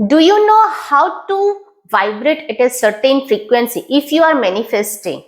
Do you know how to vibrate at a certain frequency if you are manifesting?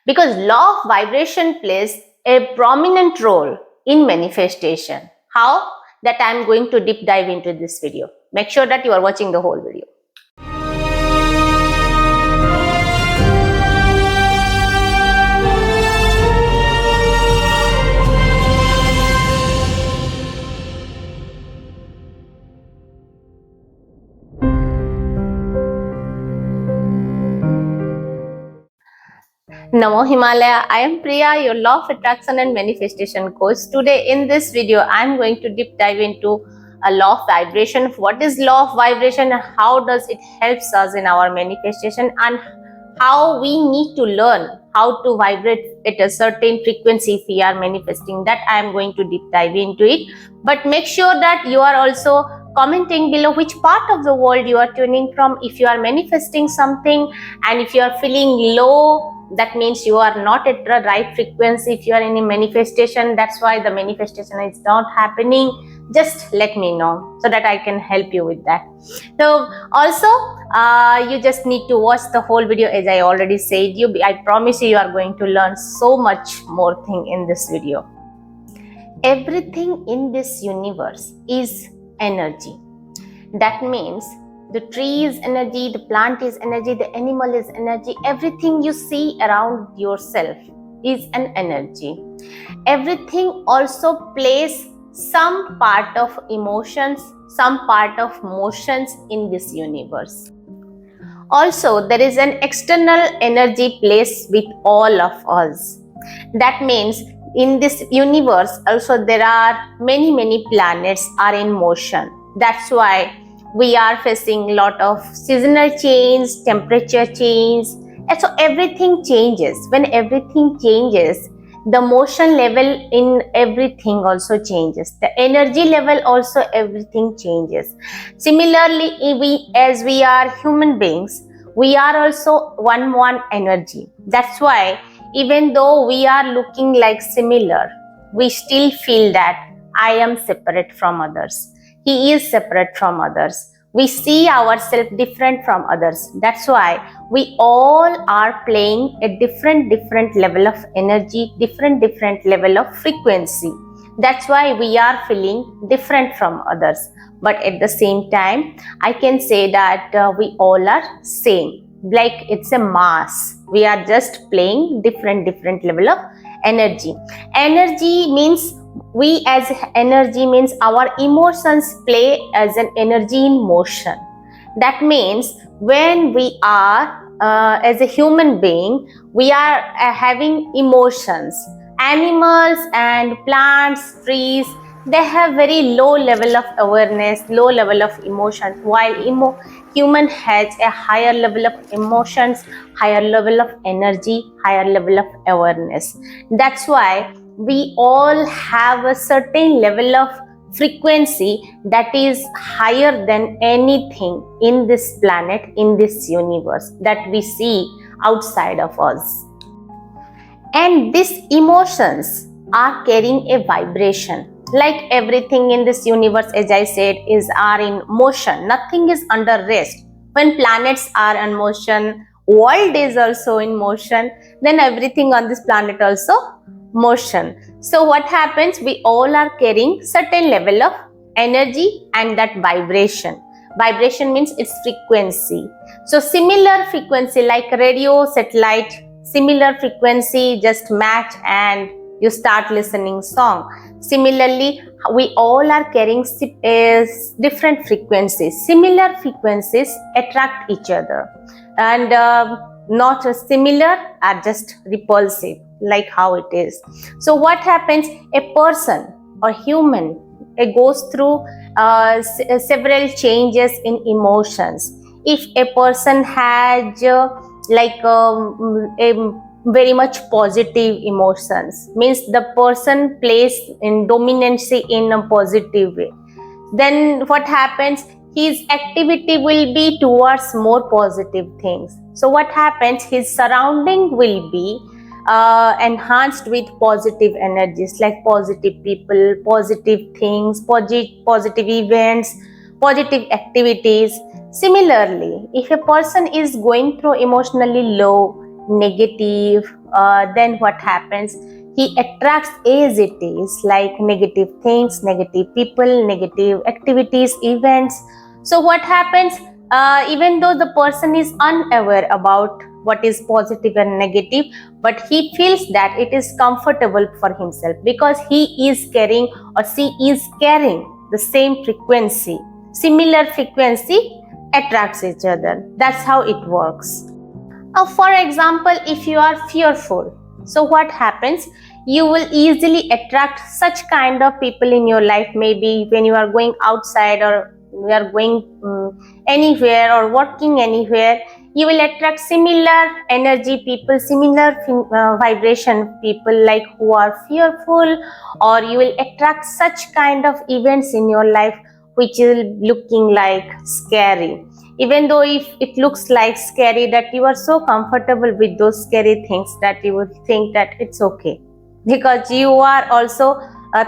Because law of vibration plays a prominent role in manifestation. How? That I am going to deep dive into this video. Make sure that you are watching the whole video. Namo Himalaya, I am Priya, your Law of Attraction and Manifestation coach. Today in this video, I am going to deep dive into a law of vibration. What is law of vibration and how does it helps us in our manifestation, and how we need to learn how to vibrate at a certain frequency if we are manifesting. That I am going to deep dive into it. But make sure that you are also commenting below which part of the world you are tuning from. If you are manifesting something and if you are feeling low, that means you are not at the right frequency. If you are in a manifestation, that's why the manifestation is not happening. Just let me know so that I can help you with that. So also you just need to watch the whole video. As I already said, I promise you are going to learn so much more thing in this video. Everything in this universe is energy. That means the tree is energy, the plant is energy, the animal is energy. Everything you see around yourself is an energy. Everything also plays some part of emotions, some part of motions in this universe. Also, there is an external energy plays with all of us. That means in this universe also there are many planets are in motion. That's why we are facing a lot of seasonal change, temperature change, and so everything changes. When everything changes, the motion level in everything also changes. The energy level also everything changes. Similarly, as we are human beings, we are also one energy. That's why even though we are looking like similar, we still feel that I am separate from others. He is separate from others. We see ourselves different from others. That's why we all are playing a different level of energy, different level of frequency. That's why we are feeling different from others. But at the same time, I can say that we all are same. Like it's a mass. We are just playing different level of energy. Energy means we as energy means our emotions play as an energy in motion. That means when we are as a human being, we are having emotions. Animals and plants, trees, they have very low level of awareness, low level of emotions, while human has a higher level of emotions, higher level of energy, higher level of awareness. That's why we all have a certain level of frequency that is higher than anything in this planet, in this universe that we see outside of us. And these emotions are carrying a vibration. Like everything in this universe, as I said, are in motion. Nothing is under rest. When planets are in motion, world is also in motion, then everything on this planet also motion. So what happens? We all are carrying certain level of energy and that vibration. Vibration means its frequency. So similar frequency like radio, satellite, similar frequency just match and you start listening song. Similarly, we all are carrying different frequencies. Similar frequencies attract each other, and not similar are just repulsive, like how it is. So what happens? A person or human goes through several changes in emotions. If a person has a very much positive emotions, means the person plays in dominancy in a positive way, then what happens? His activity will be towards more positive things. So what happens? His surrounding will be enhanced with positive energies, like positive people, positive things, positive events, positive activities. Similarly, if a person is going through emotionally low, negative, then what happens? He attracts as it is, like negative things, negative people, negative activities, events. So what happens? Even though the person is unaware about what is positive and negative, but he feels that it is comfortable for himself because he is carrying or she is carrying the same frequency. Similar frequency attracts each other. That's how it works. For example, if you are fearful, so what happens? You will easily attract such kind of people in your life. Maybe when you are going outside or you are going anywhere or working anywhere, you will attract similar energy people, similar vibration people, like who are fearful, or you will attract such kind of events in your life which is looking like scary. Even though if it looks like scary, that you are so comfortable with those scary things that you would think that it's okay, because you are also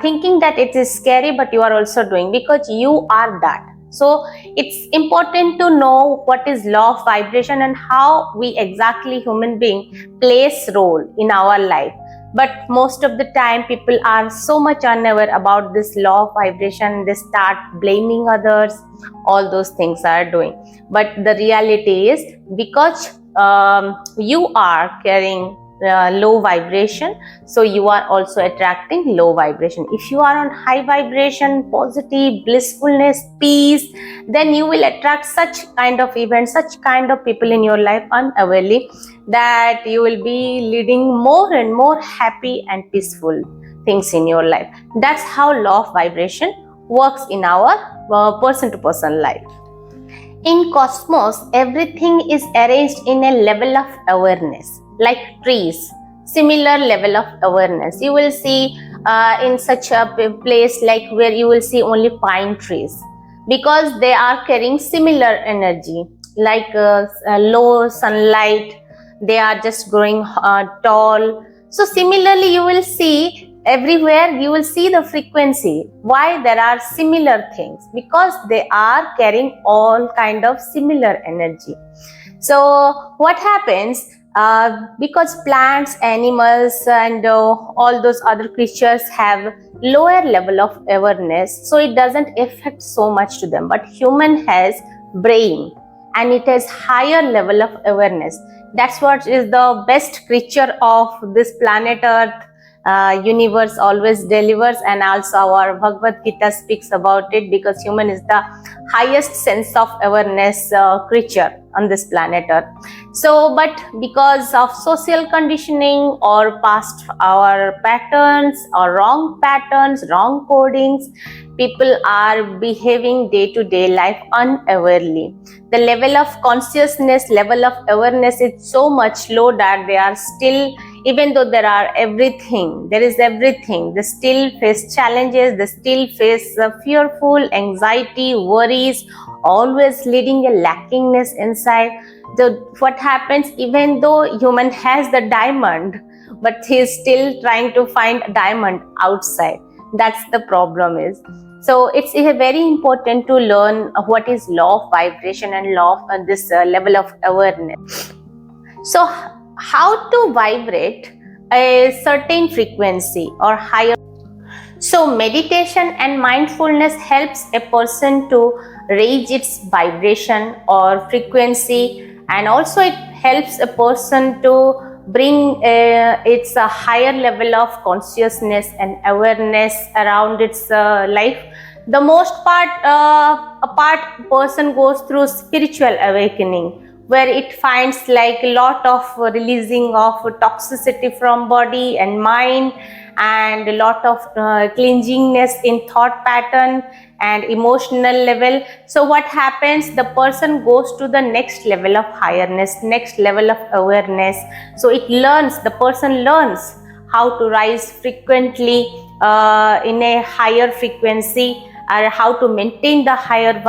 thinking that it is scary, but you are also doing because you are that. So it's important to know what is law of vibration and how we exactly human being plays role in our life. But most of the time people are so much unaware about this law of vibration. They start blaming others, all those things are doing. But the reality is, because you are carrying low vibration, so you are also attracting low vibration. If you are on high vibration, positive, blissfulness, peace, then you will attract such kind of events, such kind of people in your life unawarely, that you will be leading more and more happy and peaceful things in your life. That's how law of vibration works in our person to person life. In cosmos, everything is arranged in a level of awareness, like trees, similar level of awareness. You will see in such a place like where you will see only pine trees, because they are carrying similar energy, like low sunlight, they are just growing tall. So similarly, you will see everywhere, you will see the frequency. Why there are similar things? Because they are carrying all kind of similar energy. So what happens? Because plants, animals, and all those other creatures have lower level of awareness, so it doesn't affect so much to them. But human has brain and it has higher level of awareness. That's what is the best creature of this planet Earth. Universe always delivers, and also our Bhagavad Gita speaks about it, because human is the highest sense of awareness creature on this planet Earth. So, but because of social conditioning or past our patterns or wrong patterns, wrong codings, people are behaving day-to-day life unawarely. The level of consciousness, level of awareness is so much low that they are still, even though there are everything, there is everything, they still face challenges, they still face fearful, anxiety, worries, always leading a lackingness inside. So what happens, even though human has the diamond, but he is still trying to find a diamond outside. That's the problem is. So it's very important to learn what is law of vibration and law of this level of awareness. So how to vibrate a certain frequency or higher? So meditation and mindfulness helps a person to raise its vibration or frequency, and also it helps a person to bring its a higher level of consciousness and awareness around its life. The most part, a part person goes through spiritual awakening, where it finds like a lot of releasing of toxicity from body and mind, and a lot of cleansingness in thought pattern and emotional level. So what happens, the person goes to the next level of highness, next level of awareness. So it learns, the person learns how to rise frequently in a higher frequency, or how to maintain the higher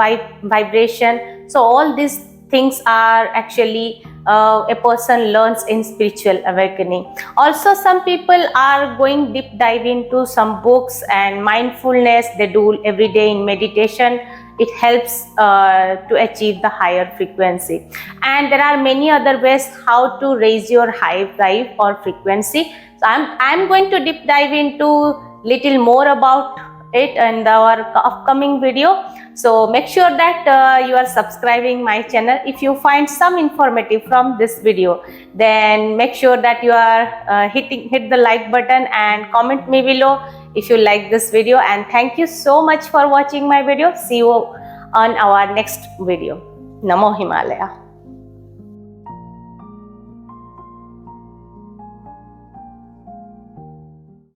vibration. So all these things are actually a person learns in spiritual awakening. Also, some people are going deep dive into some books and mindfulness. They do every day in meditation, it helps to achieve the higher frequency. And there are many other ways how to raise your high vibe or frequency. So I'm going to deep dive into little more about it in our upcoming video. So make sure that you are subscribing my channel. If you find some informative from this video, then make sure that you are hit the like button and comment me below if you like this video. And thank you so much for watching my video. See you on our next video. Namo Himalaya.